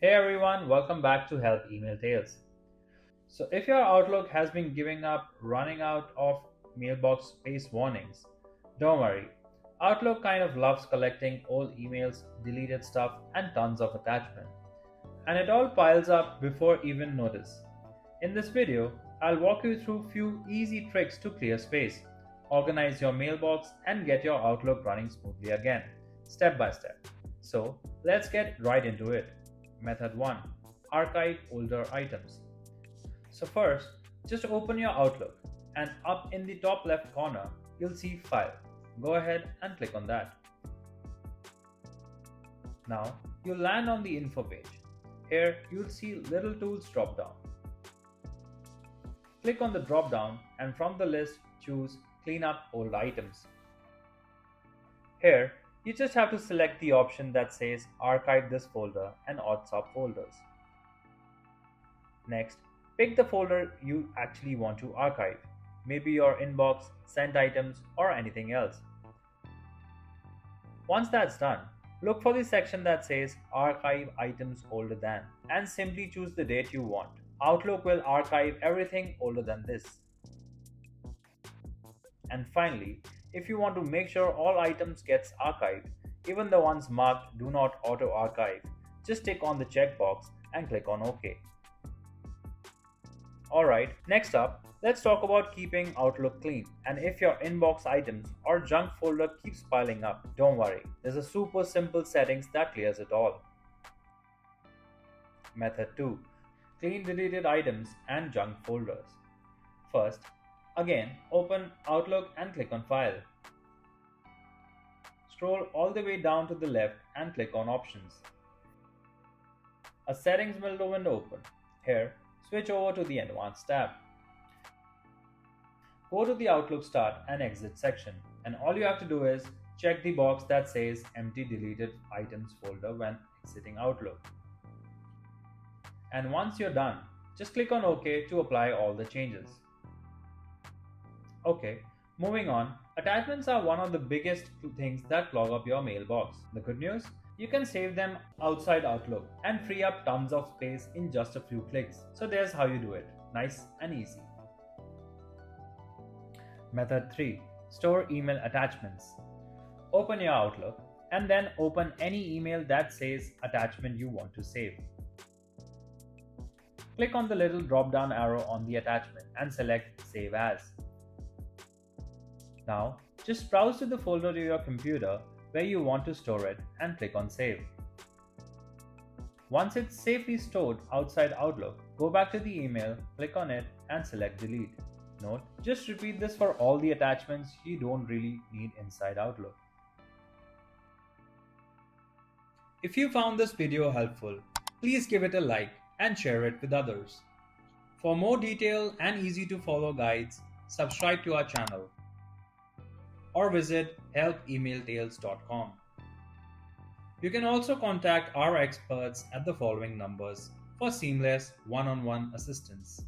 Hey everyone, welcome back to Help Email Tales. So, if your Outlook has been giving up running out of mailbox space warnings, don't worry. Outlook kind of loves collecting old emails, deleted stuff, and tons of attachment. And it all piles up before even notice. In this video, I'll walk you through few easy tricks to clear space, organize your mailbox, and get your Outlook running smoothly again, step by step. So, let's get right into it. Method 1. Archive older items. So first, just open your Outlook and up in the top left corner, you'll see File. Go ahead and click on that. Now, you'll land on the Info page. Here, you'll see Little Tools drop down. Click on the drop down and from the list, choose Clean up old items. Here, you just have to select the option that says Archive this folder and odd subfolders. Next, pick the folder you actually want to archive, maybe your inbox, sent items, or anything else. Once that's done, look for the section that says Archive items older than and simply choose the date you want. Outlook will archive everything older than this. And finally, if you want to make sure all items gets archived, even the ones marked do not auto archive, just tick on the checkbox and click on OK. Alright, next up, let's talk about keeping Outlook clean. And if your inbox items or junk folder keeps piling up, don't worry, there's a super simple settings that clears it all. Method 2. Clean deleted items and junk folders. First, again, open Outlook and click on File. Scroll all the way down to the left and click on Options. A settings window will open. Here, switch over to the Advanced tab. Go to the Outlook Start and Exit section, and all you have to do is check the box that says Empty Deleted Items folder when exiting Outlook. And once you're done, just click on OK to apply all the changes. Okay, moving on, attachments are one of the biggest things that clog up your mailbox. The good news? You can save them outside Outlook and free up tons of space in just a few clicks. So there's how you do it. Nice and easy. Method 3. Store email attachments. Open your Outlook and then open any email that says attachment you want to save. Click on the little drop-down arrow on the attachment and select Save As. Now, just browse to the folder to your computer where you want to store it and click on Save. Once it's safely stored outside Outlook, go back to the email, click on it and select Delete. Note, just repeat this for all the attachments you don't really need inside Outlook. If you found this video helpful, please give it a like and share it with others. For more detailed and easy to follow guides, subscribe to our channel or visit helpemailtales.com. You can also contact our experts at the following numbers for seamless one-on-one assistance.